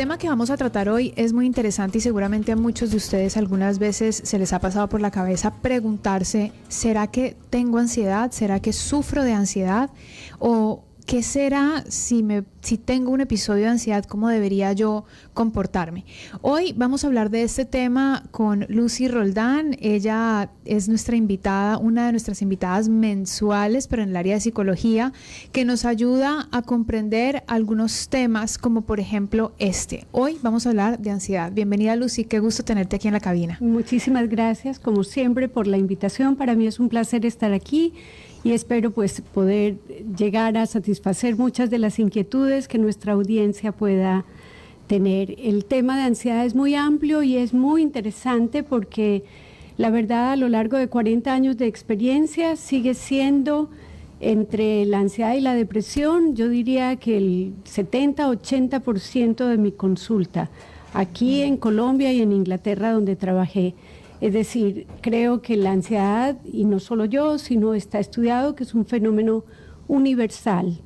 tema que vamos a tratar hoy es muy interesante y seguramente a muchos de ustedes algunas veces se les ha pasado por la cabeza preguntarse, ¿será que tengo ansiedad? ¿Será que sufro de ansiedad? ¿O qué será si tengo un episodio de ansiedad? ¿Cómo debería yo comportarme? Hoy vamos a hablar de este tema con Lucy Roldán. Ella es nuestra invitada, una de nuestras invitadas mensuales, pero en el área de psicología, que nos ayuda a comprender algunos temas, como por ejemplo este. Hoy vamos a hablar de ansiedad. Bienvenida, Lucy, qué gusto tenerte aquí en la cabina. Muchísimas gracias, como siempre, por la invitación. Para mí es un placer estar aquí y espero pues poder llegar a satisfacer muchas de las inquietudes que nuestra audiencia pueda tener. El tema de ansiedad es muy amplio y es muy interesante porque la verdad a lo largo de 40 años de experiencia sigue siendo, entre la ansiedad y la depresión, yo diría que el 70-80% de mi consulta aquí en Colombia y en Inglaterra donde trabajé. Es decir, creo que la ansiedad, y no solo yo, sino está estudiado que es un fenómeno universal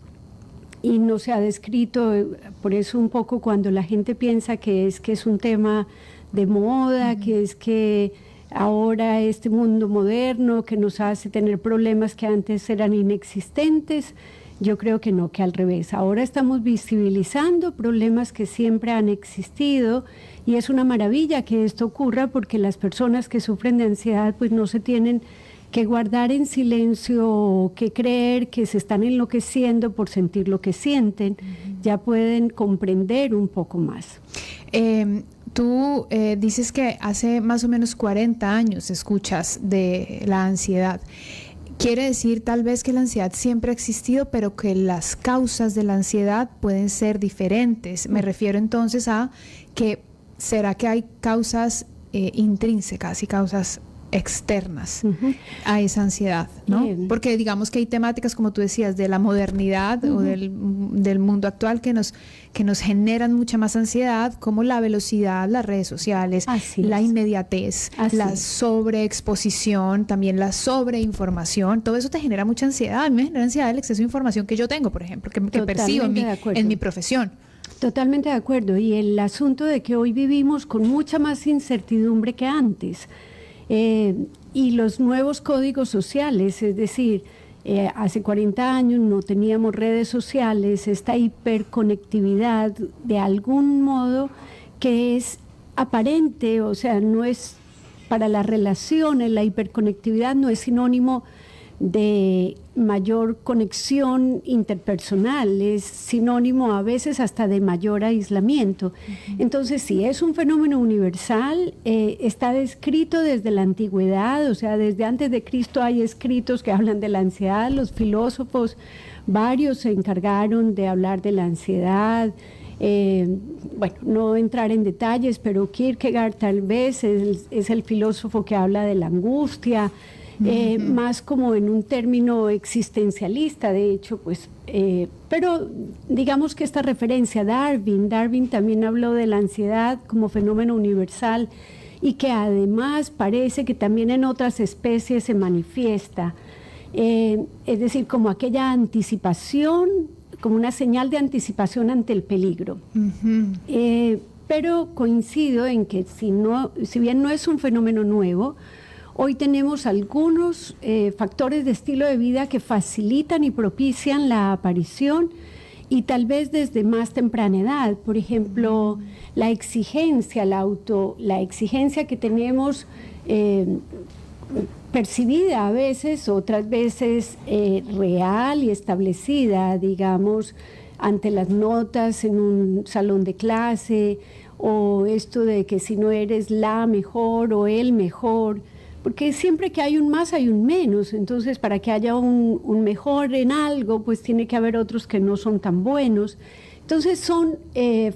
y no se ha descrito, por eso un poco cuando la gente piensa que es un tema de moda, que es que ahora este mundo moderno que nos hace tener problemas que antes eran inexistentes, yo creo que no, que al revés. Ahora estamos visibilizando problemas que siempre han existido y es una maravilla que esto ocurra porque las personas que sufren de ansiedad pues no se tienen que guardar en silencio o que creer que se están enloqueciendo por sentir lo que sienten, ya pueden comprender un poco más. Tú dices que hace más o menos 40 años escuchas de la ansiedad. Quiere decir tal vez que la ansiedad siempre ha existido, pero que las causas de la ansiedad pueden ser diferentes. Me refiero entonces a que ¿será que hay causas intrínsecas y causas externas a esa ansiedad, ¿no? Porque digamos que hay temáticas, como tú decías, de la modernidad o del mundo actual que nos generan mucha más ansiedad, como la velocidad, las redes sociales, la inmediatez, la sobreexposición, también la sobreinformación. Todo eso te genera mucha ansiedad. A mí me genera ansiedad el exceso de información que yo tengo, por ejemplo, que percibo en mi profesión. Totalmente de acuerdo. Y el asunto de que hoy vivimos con mucha más incertidumbre que antes. Y los nuevos códigos sociales, es decir, hace 40 años no teníamos redes sociales, esta hiperconectividad de algún modo que es aparente, o sea, no es para las relaciones, la hiperconectividad no es sinónimo de mayor conexión interpersonal, es sinónimo a veces hasta de mayor aislamiento. Entonces, sí, es un fenómeno universal, está descrito desde la antigüedad, o sea, desde antes de Cristo hay escritos que hablan de la ansiedad, los filósofos, varios se encargaron de hablar de la ansiedad. Bueno, no entrar en detalles, pero Kierkegaard tal vez es el filósofo que habla de la angustia, más como en un término existencialista, de hecho, pues, pero digamos que esta referencia a Darwin también habló de la ansiedad como fenómeno universal y que además parece que también en otras especies se manifiesta, es decir, como aquella anticipación, como una señal de anticipación ante el peligro. Pero coincido en que si bien no es un fenómeno nuevo, hoy tenemos algunos factores de estilo de vida que facilitan y propician la aparición y tal vez desde más temprana edad. Por ejemplo, la exigencia, la exigencia que tenemos percibida a veces, otras veces real y establecida, digamos, ante las notas en un salón de clase, o esto de que si no eres la mejor o el mejor, porque siempre que hay un más hay un menos, entonces para que haya un mejor en algo, pues tiene que haber otros que no son tan buenos. Entonces son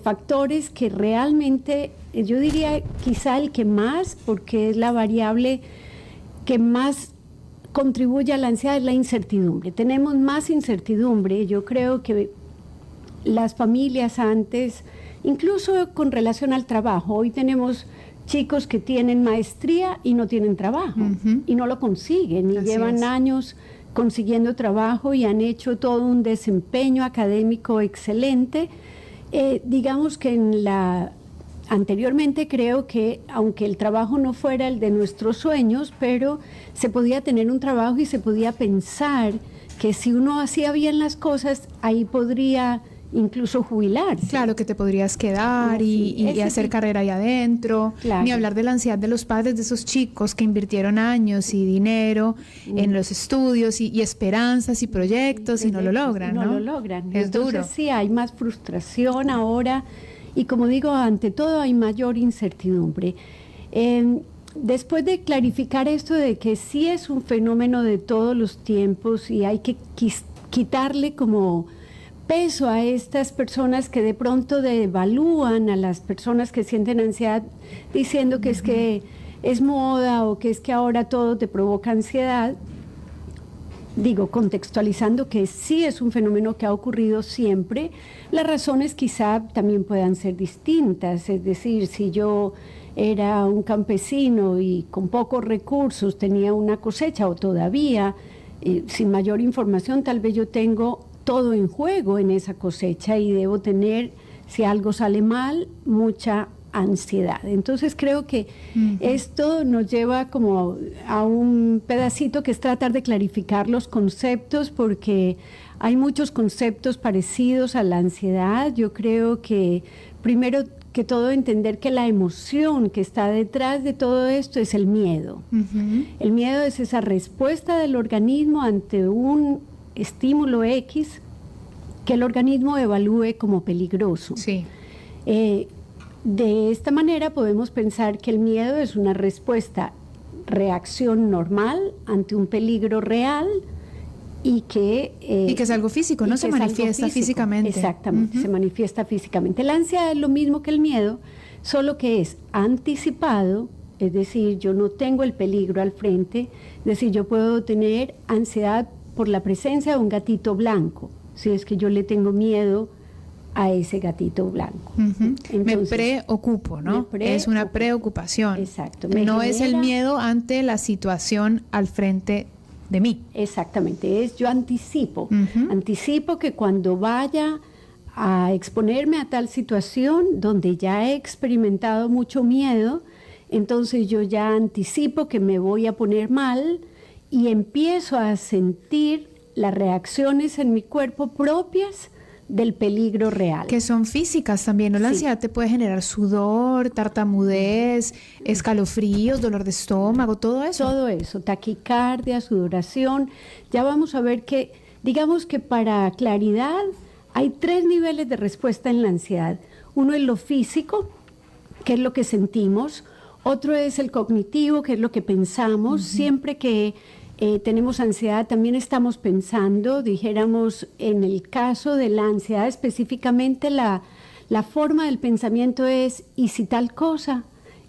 factores que realmente, yo diría quizá el que más, porque es la variable que más contribuye a la ansiedad, es la incertidumbre. Tenemos más incertidumbre, yo creo que las familias antes, incluso con relación al trabajo, hoy tenemos chicos que tienen maestría y no tienen trabajo, y no lo consiguen, y llevan años consiguiendo trabajo y han hecho todo un desempeño académico excelente, Digamos que anteriormente creo que, aunque el trabajo no fuera el de nuestros sueños, pero se podía tener un trabajo y se podía pensar que si uno hacía bien las cosas, ahí podría incluso jubilarse. Claro, que te podrías quedar y hacer carrera ahí adentro. Claro. Ni hablar de la ansiedad de los padres de esos chicos que invirtieron años y dinero en los estudios y esperanzas y proyectos y no lo logran, ¿no? No lo logran. Es Entonces, duro. sí, hay más frustración ahora y, como digo, ante todo hay mayor incertidumbre. Después de clarificar esto de que sí es un fenómeno de todos los tiempos y hay que quitarle como peso a estas personas que de pronto devalúan a las personas que sienten ansiedad diciendo que es que es moda o que es que ahora todo te provoca ansiedad. Digo, contextualizando que sí es un fenómeno que ha ocurrido siempre, las razones quizá también puedan ser distintas, es decir, si yo era un campesino y con pocos recursos tenía una cosecha o todavía sin mayor información, tal vez yo tengo todo en juego en esa cosecha y debo tener, si algo sale mal, mucha ansiedad. Entonces creo que esto nos lleva como a un pedacito que es tratar de clarificar los conceptos, porque hay muchos conceptos parecidos a la ansiedad. Yo creo que primero que todo entender que la emoción que está detrás de todo esto es el miedo. El miedo es esa respuesta del organismo ante un estímulo X que el organismo evalúe como peligroso. Sí. De esta manera podemos pensar que el miedo es una reacción normal ante un peligro real y que es algo físico, ¿no? Se manifiesta físicamente. Exactamente, se manifiesta físicamente. La ansiedad es lo mismo que el miedo, solo que es anticipado, es decir, yo no tengo el peligro al frente, es decir, yo puedo tener ansiedad por la presencia de un gatito blanco, si es que yo le tengo miedo a ese gatito blanco. Entonces, me preocupo, ¿no? Es una preocupación. Exacto. No es el miedo ante la situación al frente de mí. Exactamente, yo anticipo. Anticipo que cuando vaya a exponerme a tal situación donde ya he experimentado mucho miedo, entonces yo ya anticipo que me voy a poner mal y empiezo a sentir las reacciones en mi cuerpo propias del peligro real. Que son físicas también, ¿no? La ansiedad te puede generar sudor, tartamudez, escalofríos, dolor de estómago, todo eso. Todo eso, taquicardia, sudoración. Ya vamos a ver que, digamos que para claridad, hay 3 niveles de respuesta en la ansiedad. Uno es lo físico, que es lo que sentimos. Otro es el cognitivo, que es lo que pensamos. Siempre que tenemos ansiedad, también estamos pensando, dijéramos, en el caso de la ansiedad específicamente, la forma del pensamiento es, ¿y si tal cosa?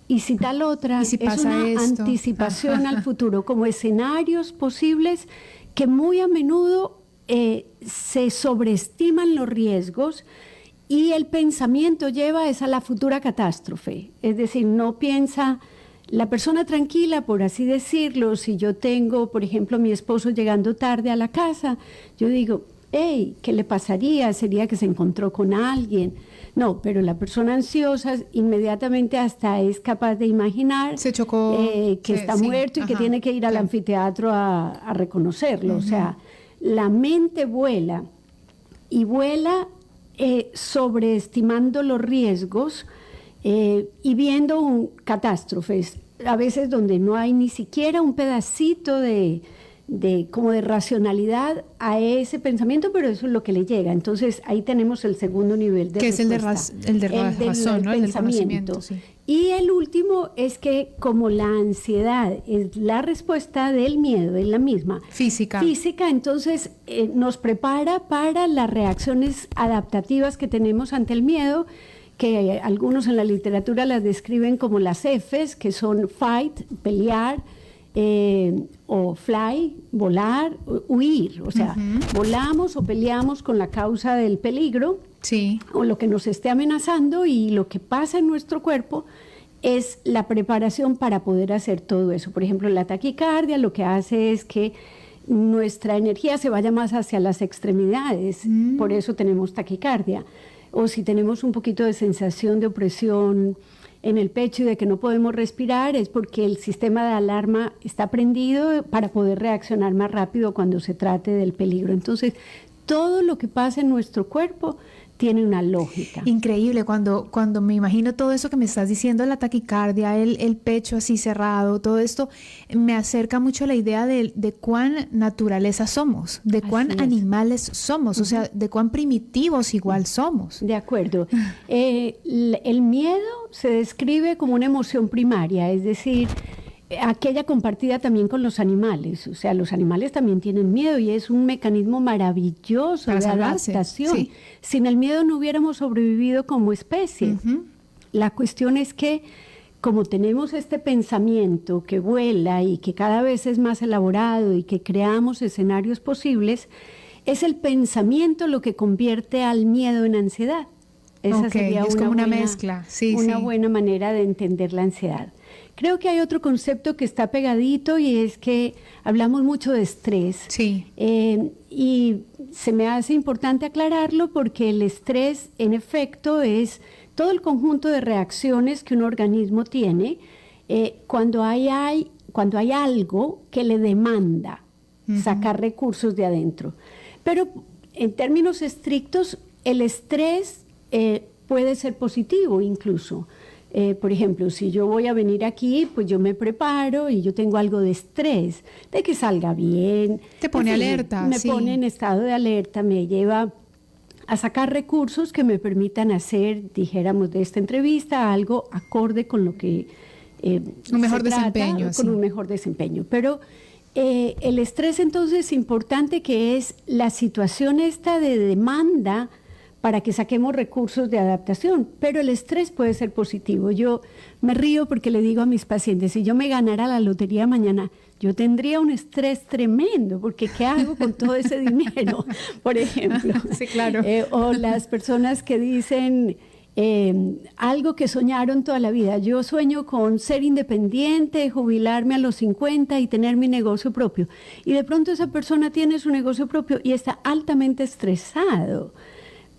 ¿Y si tal otra? ¿Y si pasa es una esto? anticipación al futuro, como escenarios posibles que muy a menudo se sobreestiman los riesgos y el pensamiento lleva a la futura catástrofe. Es decir, no piensa... La persona tranquila, por así decirlo, si yo tengo, por ejemplo, mi esposo llegando tarde a la casa, yo digo, hey, ¿qué le pasaría? ¿Sería que se encontró con alguien? No, pero la persona ansiosa inmediatamente hasta es capaz de imaginar se chocó, que está muerto y que tiene que ir al anfiteatro a reconocerlo. O sea, la mente vuela y vuela sobreestimando los riesgos y viendo catástrofes, a veces donde no hay ni siquiera un pedacito como de racionalidad a ese pensamiento, pero eso es lo que le llega. Entonces ahí tenemos el segundo nivel de respuesta. Que es el de razón, ¿no? El del conocimiento. Sí. Y el último es que como la ansiedad es la respuesta del miedo, es la misma. Física, entonces nos prepara para las reacciones adaptativas que tenemos ante el miedo, que algunos en la literatura las describen como las Fs, que son fight, pelear, o fly, volar, huir. O sea, volamos o peleamos con la causa del peligro, o lo que nos esté amenazando, y lo que pasa en nuestro cuerpo es la preparación para poder hacer todo eso. Por ejemplo, la taquicardia lo que hace es que nuestra energía se vaya más hacia las extremidades, por eso tenemos taquicardia. o si tenemos un poquito de sensación de opresión en el pecho y de que no podemos respirar, es porque el sistema de alarma está prendido para poder reaccionar más rápido cuando se trate del peligro. Entonces, todo lo que pasa en nuestro cuerpo tiene una lógica. Increíble, cuando me imagino todo eso que me estás diciendo, la taquicardia, el pecho así cerrado, todo esto, me acerca mucho a la idea de cuán naturaleza somos, de cuán animales somos, o sea, de cuán primitivos igual somos. De acuerdo. El miedo se describe como una emoción primaria, es decir, aquella compartida también con los animales. O sea, los animales también tienen miedo y es un mecanismo maravilloso para de salvarse, adaptación. sí. Sin el miedo no hubiéramos sobrevivido como especie. La cuestión es que, como tenemos este pensamiento que vuela y que cada vez es más elaborado y que creamos escenarios posibles, es el pensamiento lo que convierte al miedo en ansiedad. Esa sería es como una mezcla. Sí, una buena manera de entender la ansiedad. Creo que hay otro concepto que está pegadito y es que hablamos mucho de estrés. Sí. Y se me hace importante aclararlo porque el estrés, en efecto, es todo el conjunto de reacciones que un organismo tiene cuando hay algo que le demanda sacar recursos de adentro. Pero en términos estrictos, el estrés puede ser positivo incluso. Por ejemplo, si yo voy a venir aquí, pues yo me preparo y yo tengo algo de estrés, de que salga bien. Te pone alerta. Me pone en estado de alerta, me lleva a sacar recursos que me permitan hacer, dijéramos, de esta entrevista algo acorde con lo que un mejor desempeño. Con un mejor desempeño. Pero el estrés entonces es importante, que es la situación esta de demanda para que saquemos recursos de adaptación, pero el estrés puede ser positivo. Yo me río porque le digo a mis pacientes, si yo me ganara la lotería mañana, yo tendría un estrés tremendo, porque ¿qué hago con todo ese dinero? Por ejemplo. Sí, claro. O las personas que dicen algo que soñaron toda la vida. Yo sueño con ser independiente, jubilarme a los 50 y tener mi negocio propio. Y de pronto esa persona tiene su negocio propio y está altamente estresado,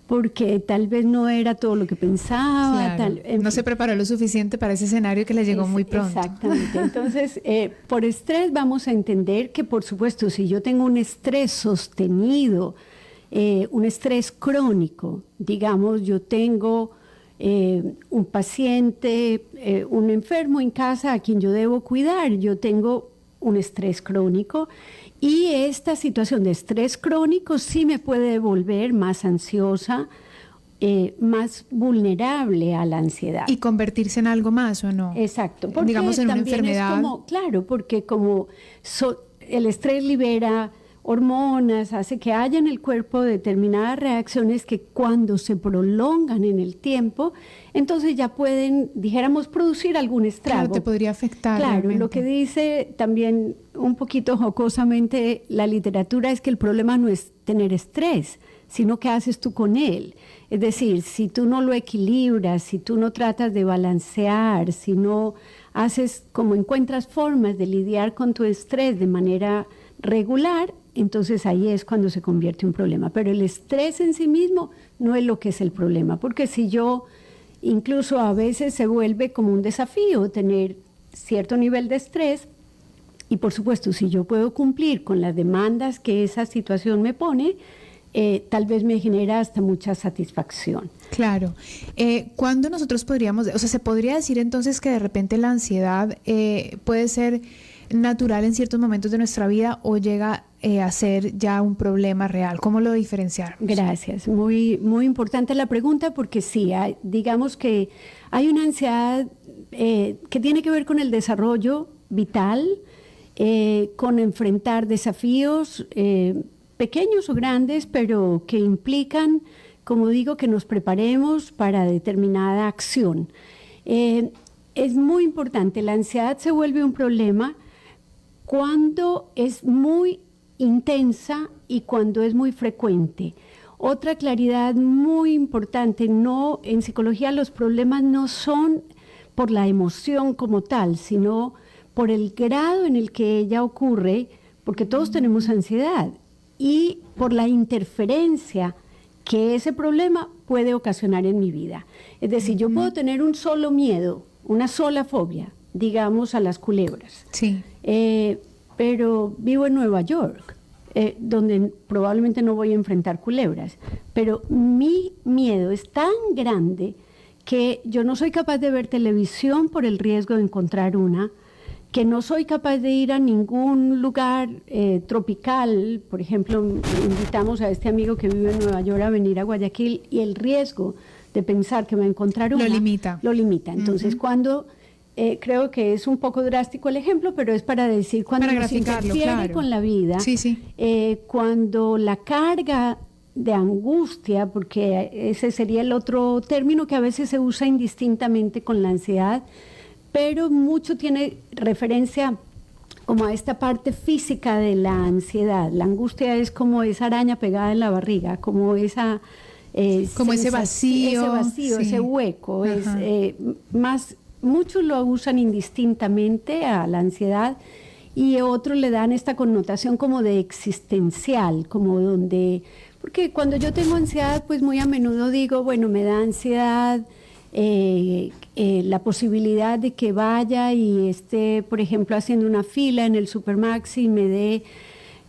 porque tal vez no era todo lo que pensaba. Claro. No se preparó lo suficiente para ese escenario que le llegó muy pronto. Exactamente. Entonces, por estrés vamos a entender que, por supuesto, si yo tengo un estrés sostenido, un estrés crónico, digamos, yo tengo un paciente, un enfermo en casa a quien yo debo cuidar, yo tengo un estrés crónico. Y esta situación de estrés crónico sí me puede volver más ansiosa, más vulnerable a la ansiedad. ¿Y convertirse en algo más o no? Exacto. Porque digamos en una enfermedad. Claro, porque como el estrés libera hormonas, hace que haya en el cuerpo determinadas reacciones que cuando se prolongan en el tiempo, entonces ya pueden, dijéramos, producir algún estrago. Claro, te podría afectar. Claro, realmente. Lo que dice también un poquito jocosamente la literatura es que el problema no es tener estrés, sino qué haces tú con él. Es decir, si tú no lo equilibras, si tú no tratas de balancear, si no haces, como encuentras formas de lidiar con tu estrés de manera regular, entonces ahí es cuando se convierte en un problema. Pero el estrés en sí mismo no es lo que es el problema, porque si yo, incluso a veces se vuelve como un desafío tener cierto nivel de estrés, y por supuesto, si yo puedo cumplir con las demandas que esa situación me pone, tal vez me genera hasta mucha satisfacción. Claro. ¿Cuándo nosotros podríamos, o sea, se podría decir entonces que de repente la ansiedad puede ser natural en ciertos momentos de nuestra vida o llega a ser ya un problema real? ¿Cómo lo diferenciar? Gracias. Muy, muy importante la pregunta, porque sí, digamos que hay una ansiedad que tiene que ver con el desarrollo vital, con enfrentar desafíos pequeños o grandes, pero que implican, como digo, que nos preparemos para determinada acción. Es muy importante, la ansiedad se vuelve un problema cuando es muy intensa y cuando es muy frecuente. Otra claridad muy importante, en psicología los problemas no son por la emoción como tal, sino por el grado en el que ella ocurre, porque todos tenemos ansiedad, y por la interferencia que ese problema puede ocasionar en mi vida. Es decir, yo puedo tener un solo miedo, una sola fobia, digamos a las culebras. Sí. Pero vivo en Nueva York, donde probablemente no voy a enfrentar culebras. Pero mi miedo es tan grande que yo no soy capaz de ver televisión por el riesgo de encontrar una, que no soy capaz de ir a ningún lugar tropical. Por ejemplo, invitamos a este amigo que vive en Nueva York a venir a Guayaquil y el riesgo de pensar que va a encontrar una lo limita. Entonces, cuando creo que es un poco drástico el ejemplo, pero es para decir cuando para nos interfiere claro. con la vida, sí, sí. Cuando la carga de angustia, porque ese sería el otro término que a veces se usa indistintamente con la ansiedad, pero mucho tiene referencia como a esta parte física de la ansiedad. La angustia es como esa araña pegada en la barriga, como esa como ese vacío, sí. ese hueco. Es, muchos lo usan indistintamente a la ansiedad y otros le dan esta connotación como de existencial, como donde, porque cuando yo tengo ansiedad, pues muy a menudo digo, bueno, me da ansiedad la posibilidad de que vaya y esté, por ejemplo, haciendo una fila en el Supermax y me dé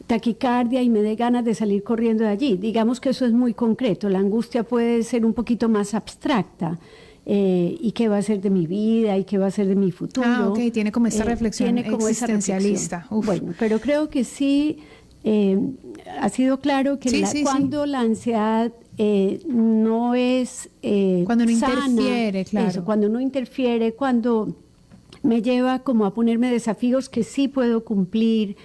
taquicardia y me dé ganas de salir corriendo de allí. Digamos que eso es muy concreto. La angustia puede ser un poquito más abstracta. ¿Y qué va a ser de mi vida? ¿Y qué va a ser de mi futuro? Ok, tiene como esta reflexión existencialista. Bueno, pero creo que sí ha sido claro que cuando la ansiedad no es cuando no sana, interfiere, claro. Eso, cuando no interfiere, cuando me lleva como a ponerme desafíos que sí puedo cumplir.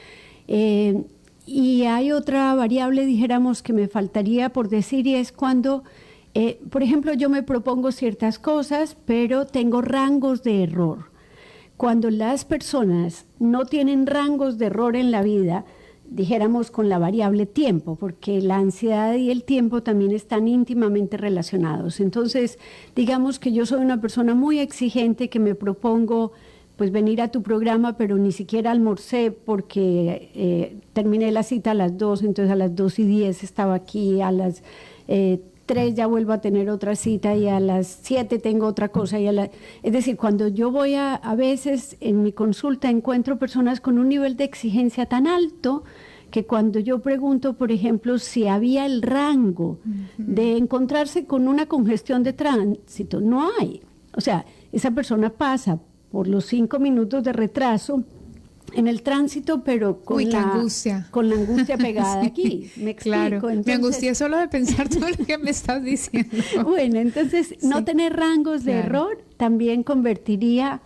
Y hay otra variable, dijéramos, que me faltaría por decir, y es cuando, por ejemplo, yo me propongo ciertas cosas, pero tengo rangos de error. Cuando las personas no tienen rangos de error en la vida, dijéramos con la variable tiempo, porque la ansiedad y el tiempo también están íntimamente relacionados. Entonces, digamos que yo soy una persona muy exigente, que me propongo pues venir a tu programa, pero ni siquiera almorcé porque terminé la cita a las 2, entonces a las 2:10 estaba aquí, a las 3 ya vuelvo a tener otra cita y a las 7 tengo otra cosa. Es decir, cuando yo voy a veces en mi consulta encuentro personas con un nivel de exigencia tan alto que cuando yo pregunto, por ejemplo, si había el rango de encontrarse con una congestión de tránsito, no hay. O sea, esa persona pasa por los 5 minutos de retraso en el tránsito, pero con la angustia pegada aquí. Me explico. Claro, entonces, me angustié solo de pensar todo lo que me estás diciendo. Bueno, entonces no tener rangos de error también convertiría,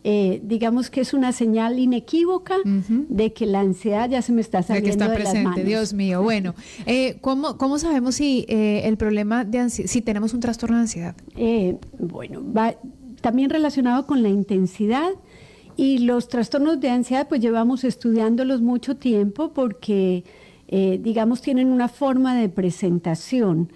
digamos que es una señal inequívoca de que la ansiedad ya se me está saliendo de las manos. Dios mío. Bueno, ¿cómo sabemos si el problema de ansiedad, si tenemos un trastorno de ansiedad? Bueno, va también relacionado con la intensidad. Y los trastornos de ansiedad, pues llevamos estudiándolos mucho tiempo porque, digamos, tienen una forma de presentación.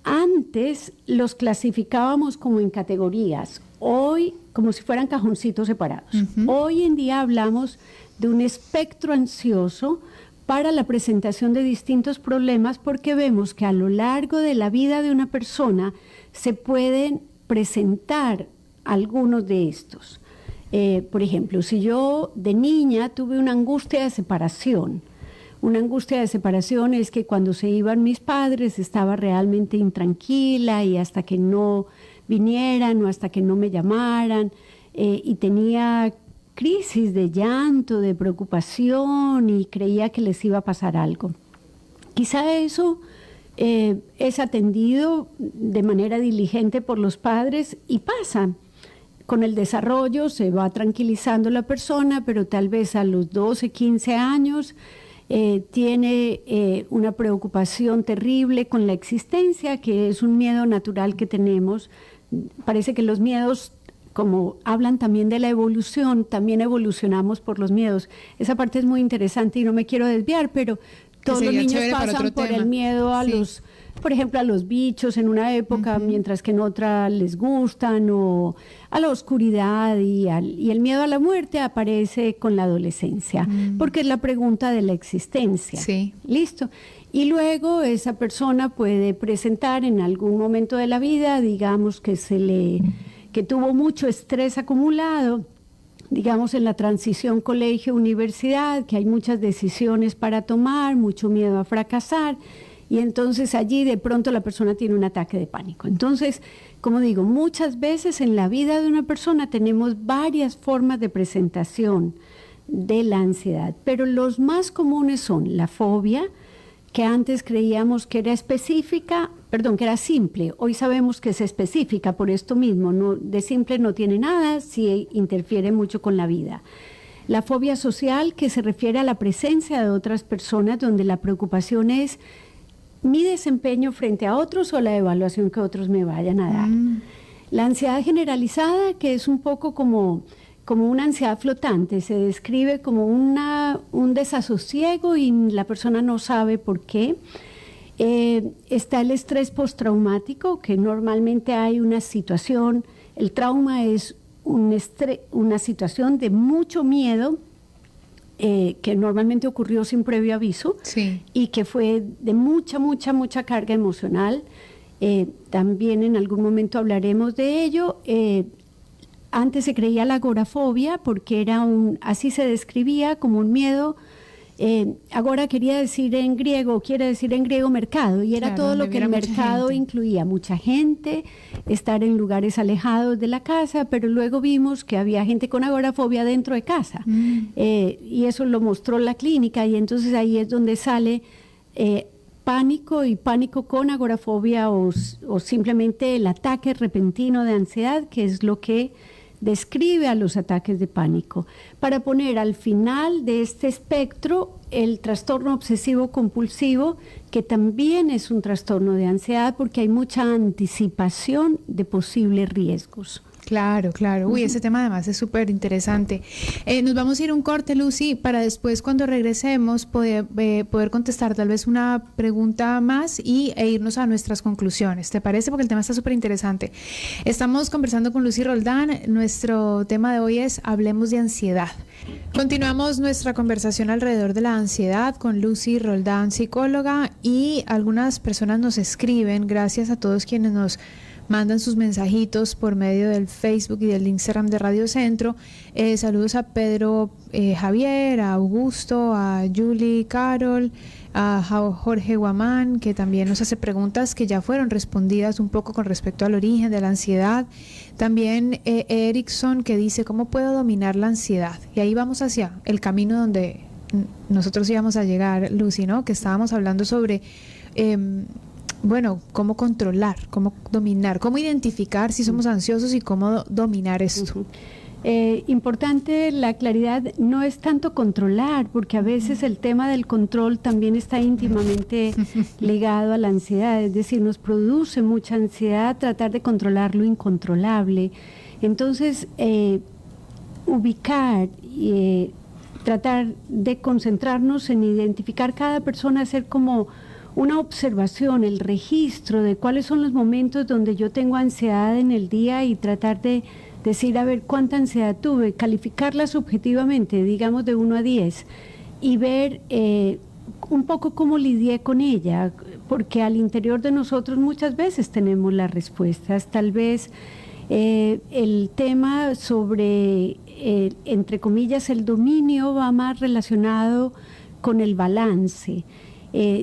Antes los clasificábamos como en categorías, hoy como si fueran cajoncitos separados. Hoy en día hablamos de un espectro ansioso para la presentación de distintos problemas porque vemos que a lo largo de la vida de una persona se pueden presentar algunos de estos. Por ejemplo, si yo de niña tuve una angustia de separación es que cuando se iban mis padres estaba realmente intranquila y hasta que no vinieran o hasta que no me llamaran y tenía crisis de llanto, de preocupación y creía que les iba a pasar algo. Quizá eso es atendido de manera diligente por los padres y pasa. Con el desarrollo se va tranquilizando la persona, pero tal vez a los 12, 15 años tiene una preocupación terrible con la existencia, que es un miedo natural que tenemos. Parece que los miedos, como hablan también de la evolución, también evolucionamos por los miedos. Esa parte es muy interesante y no me quiero desviar, pero todos los niños pasan por el miedo a los, por ejemplo, a los bichos en una época, mientras que en otra les gustan, o a la oscuridad y el miedo a la muerte aparece con la adolescencia, porque es la pregunta de la existencia. Sí. ¿Listo? Y luego esa persona puede presentar en algún momento de la vida, digamos que tuvo mucho estrés acumulado, digamos en la transición colegio-universidad, que hay muchas decisiones para tomar, mucho miedo a fracasar, y entonces allí de pronto la persona tiene un ataque de pánico. Entonces, como digo, muchas veces en la vida de una persona tenemos varias formas de presentación de la ansiedad, pero los más comunes son la fobia, que antes creíamos que era que era simple. Hoy sabemos que es específica por esto mismo. No, de simple no tiene nada, sí interfiere mucho con la vida. La fobia social, que se refiere a la presencia de otras personas, donde la preocupación es mi desempeño frente a otros o la evaluación que otros me vayan a dar. La ansiedad generalizada, que es un poco como una ansiedad flotante, se describe como un desasosiego y la persona no sabe por qué. Está el estrés postraumático, que normalmente hay una situación, el trauma es una situación de mucho miedo, que normalmente ocurrió sin previo aviso, Sí. y que fue de mucha carga emocional. También en algún momento hablaremos de ello. Antes se creía la agorafobia porque así se describía como un miedo. Agora quiere decir en griego mercado, y era Claro, todo lo donde que el hubiera mucha mercado gente. incluía, mucha gente, estar en lugares alejados de la casa, pero luego vimos que había gente con agorafobia dentro de casa, y eso lo mostró la clínica, y entonces ahí es donde sale pánico y pánico con agorafobia o simplemente el ataque repentino de ansiedad, que es lo que describe a los ataques de pánico, para poner al final de este espectro el trastorno obsesivo compulsivo, que también es un trastorno de ansiedad porque hay mucha anticipación de posibles riesgos. Claro, claro. Uy, ese tema además es súper interesante. Nos vamos a ir a un corte, Lucy, para después, cuando regresemos, poder contestar tal vez una pregunta más e irnos a nuestras conclusiones. ¿Te parece? Porque el tema está súper interesante. Estamos conversando con Lucy Roldán. Nuestro tema de hoy es Hablemos de ansiedad. Continuamos nuestra conversación alrededor de la ansiedad con Lucy Roldán, psicóloga, y algunas personas nos escriben, gracias a todos quienes nos mandan sus mensajitos por medio del Facebook y del Instagram de Radio Centro. Saludos a Pedro Javier, a Augusto, a Julie Carol, a Jorge Guamán, que también nos hace preguntas que ya fueron respondidas un poco con respecto al origen de la ansiedad. También Erickson, que dice, ¿cómo puedo dominar la ansiedad? Y ahí vamos hacia el camino donde nosotros íbamos a llegar, Lucy, ¿no? Que estábamos hablando sobre cómo controlar, cómo dominar, cómo identificar si somos ansiosos y cómo dominar esto. Importante la claridad, no es tanto controlar, porque a veces el tema del control también está íntimamente ligado a la ansiedad, es decir, nos produce mucha ansiedad tratar de controlar lo incontrolable. Entonces, ubicar y tratar de concentrarnos en identificar cada persona, hacer como una observación, el registro de cuáles son los momentos donde yo tengo ansiedad en el día y tratar de decir, a ver, cuánta ansiedad tuve, calificarla subjetivamente, digamos de 1 a 10, y ver un poco cómo lidié con ella, porque al interior de nosotros muchas veces tenemos las respuestas. Tal vez el tema sobre, entre comillas, el dominio va más relacionado con el balance.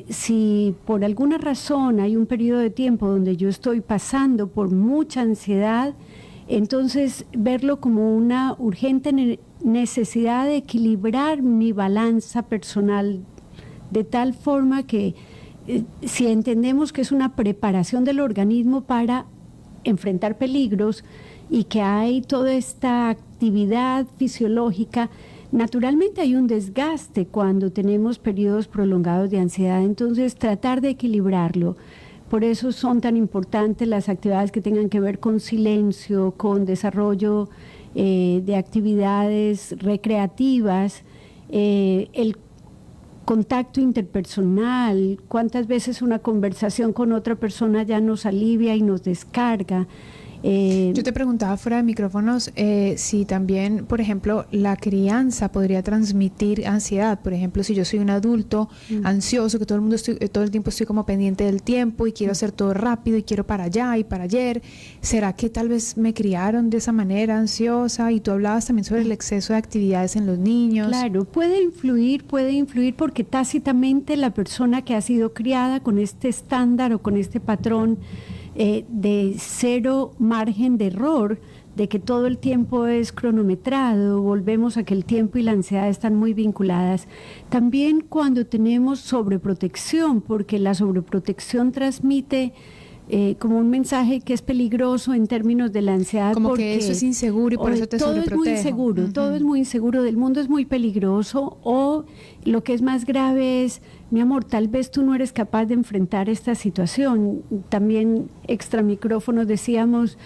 Si por alguna razón hay un periodo de tiempo donde yo estoy pasando por mucha ansiedad, entonces verlo como una urgente necesidad de equilibrar mi balanza personal de tal forma que si entendemos que es una preparación del organismo para enfrentar peligros y que hay toda esta actividad fisiológica, naturalmente hay un desgaste cuando tenemos periodos prolongados de ansiedad, entonces tratar de equilibrarlo. Por eso son tan importantes las actividades que tengan que ver con silencio, con desarrollo de actividades recreativas, el contacto interpersonal, cuántas veces una conversación con otra persona ya nos alivia y nos descarga. Yo te preguntaba fuera de micrófonos si también, por ejemplo, la crianza podría transmitir ansiedad. Por ejemplo, si yo soy un adulto ansioso, que todo el tiempo estoy como pendiente del tiempo y quiero hacer todo rápido y quiero para allá y para ayer, ¿será que tal vez me criaron de esa manera ansiosa? Y tú hablabas también sobre el exceso de actividades en los niños. Claro, puede influir porque tácitamente la persona que ha sido criada con este estándar o con este patrón de cero margen de error, de que todo el tiempo es cronometrado, volvemos a que el tiempo y la ansiedad están muy vinculadas. También cuando tenemos sobreprotección, porque la sobreprotección transmite como un mensaje que es peligroso en términos de la ansiedad. Como porque que eso es inseguro y por eso te sobreprotejo. Todo es muy inseguro, todo es muy inseguro, del mundo es muy peligroso, o lo que es más grave es, mi amor, tal vez tú no eres capaz de enfrentar esta situación. También extra micrófonos decíamos,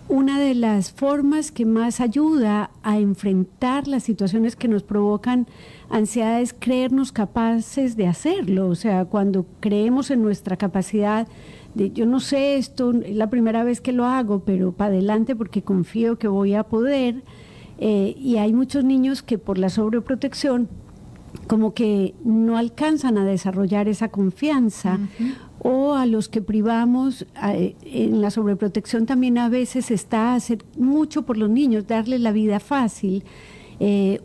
una de las formas que más ayuda a enfrentar las situaciones que nos provocan ansiedad es creernos capaces de hacerlo. O sea, cuando creemos en nuestra capacidad de, yo no sé, esto es la primera vez que lo hago, pero para adelante porque confío que voy a poder. Y hay muchos niños que por la sobreprotección como que no alcanzan a desarrollar esa confianza. O a los que privamos en la sobreprotección también a veces está hacer mucho por los niños, darles la vida fácil,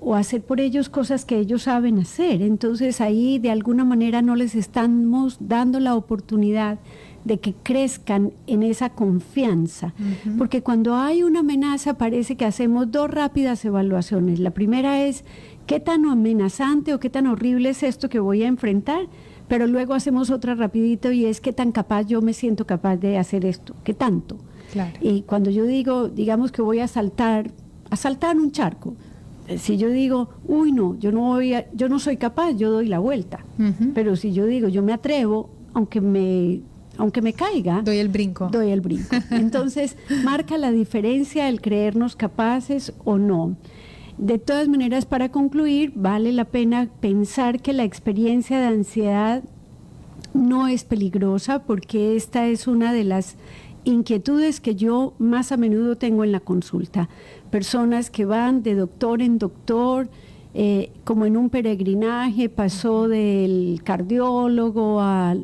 o hacer por ellos cosas que ellos saben hacer. Entonces ahí de alguna manera no les estamos dando la oportunidad de que crezcan en esa confianza. Porque cuando hay una amenaza parece que hacemos dos rápidas evaluaciones. La primera es, ¿qué tan amenazante o qué tan horrible es esto que voy a enfrentar? Pero luego hacemos otra rapidito y es, ¿qué tan capaz yo me siento capaz de hacer esto? ¿Qué tanto? Claro. Y cuando yo digo, digamos que voy a saltar un charco, si yo digo, uy no, yo no soy capaz, yo doy la vuelta. Pero si yo digo, yo me atrevo, aunque me caiga, doy el brinco. Entonces, marca la diferencia el creernos capaces o no. De todas maneras, para concluir, vale la pena pensar que la experiencia de ansiedad no es peligrosa, porque esta es una de las inquietudes que yo más a menudo tengo en la consulta. Personas que van de doctor en doctor, como en un peregrinaje, pasó del cardiólogo a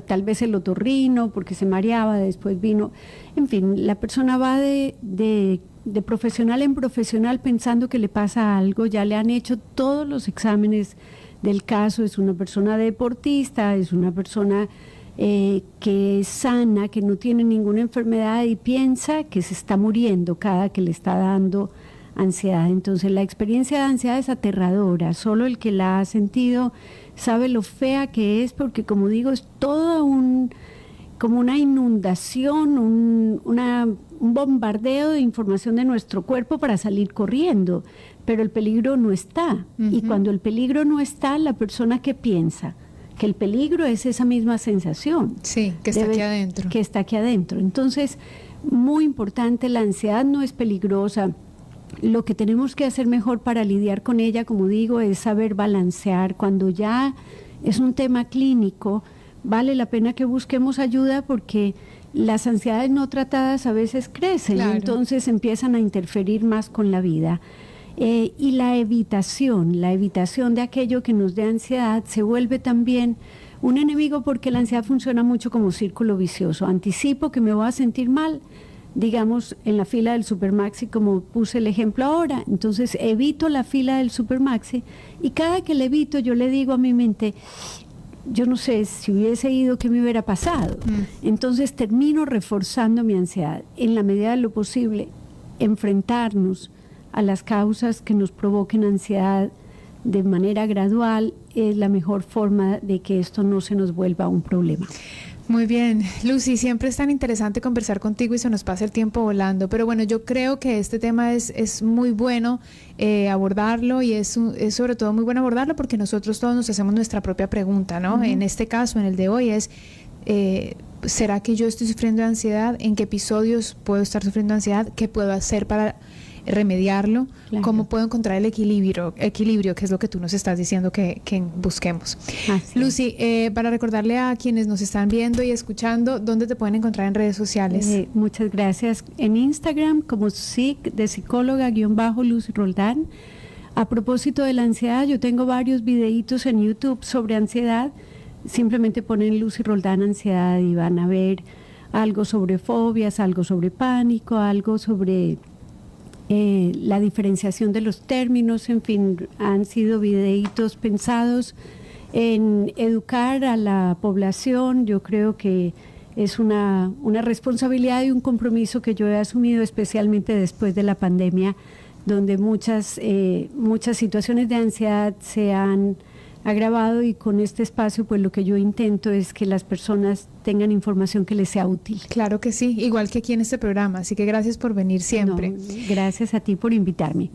tal vez el otorrino porque se mareaba, después vino, en fin, la persona va de profesional en profesional pensando que le pasa algo, ya le han hecho todos los exámenes del caso, es una persona deportista, es una persona que es sana, que no tiene ninguna enfermedad y piensa que se está muriendo cada que le está dando ansiedad. Entonces la experiencia de ansiedad es aterradora, solo el que la ha sentido sabe lo fea que es, porque como digo, es todo como una inundación, un bombardeo de información de nuestro cuerpo para salir corriendo, pero el peligro no está. Y cuando el peligro no está, la persona que piensa que el peligro es esa misma sensación. Sí, que está aquí adentro. Que está aquí adentro. Entonces, muy importante, la ansiedad no es peligrosa. Lo que tenemos que hacer mejor para lidiar con ella, como digo, es saber balancear. Cuando ya es un tema clínico, vale la pena que busquemos ayuda, porque las ansiedades no tratadas a veces crecen, claro, y entonces empiezan a interferir más con la vida. Y la evitación de aquello que nos dé ansiedad se vuelve también un enemigo, porque la ansiedad funciona mucho como círculo vicioso. Anticipo que me voy a sentir mal, digamos, en la fila del Supermaxi, como puse el ejemplo ahora, entonces evito la fila del Supermaxi, y cada que le evito yo le digo a mi mente, yo no sé, si hubiese ido, ¿qué me hubiera pasado? Entonces termino reforzando mi ansiedad. En la medida de lo posible, enfrentarnos a las causas que nos provoquen ansiedad de manera gradual es la mejor forma de que esto no se nos vuelva un problema. Muy bien, Lucy, siempre es tan interesante conversar contigo y se nos pasa el tiempo volando, pero bueno, yo creo que este tema es muy bueno abordarlo, y es sobre todo muy bueno abordarlo porque nosotros todos nos hacemos nuestra propia pregunta, ¿no? En este caso, en el de hoy, es ¿será que yo estoy sufriendo de ansiedad? ¿En qué episodios puedo estar sufriendo de ansiedad? ¿Qué puedo hacer para remediarlo, Claro. ¿cómo puedo encontrar el equilibrio, que es lo que tú nos estás diciendo que busquemos? Así Lucy, para recordarle a quienes nos están viendo y escuchando, ¿dónde te pueden encontrar en redes sociales? Muchas gracias. En Instagram como de psicóloga-Lucy Roldán. A propósito de la ansiedad, yo tengo varios videitos en YouTube sobre ansiedad. Simplemente ponen Lucy Roldán ansiedad y van a ver algo sobre fobias, algo sobre pánico, algo sobre la diferenciación de los términos. En fin, han sido videitos pensados en educar a la población. Yo creo que es una responsabilidad y un compromiso que yo he asumido, especialmente después de la pandemia, donde muchas situaciones de ansiedad se han agravado, y con este espacio pues lo que yo intento es que las personas tengan información que les sea útil. Claro que sí, igual que aquí en este programa, así que gracias por venir siempre. No, gracias a ti por invitarme.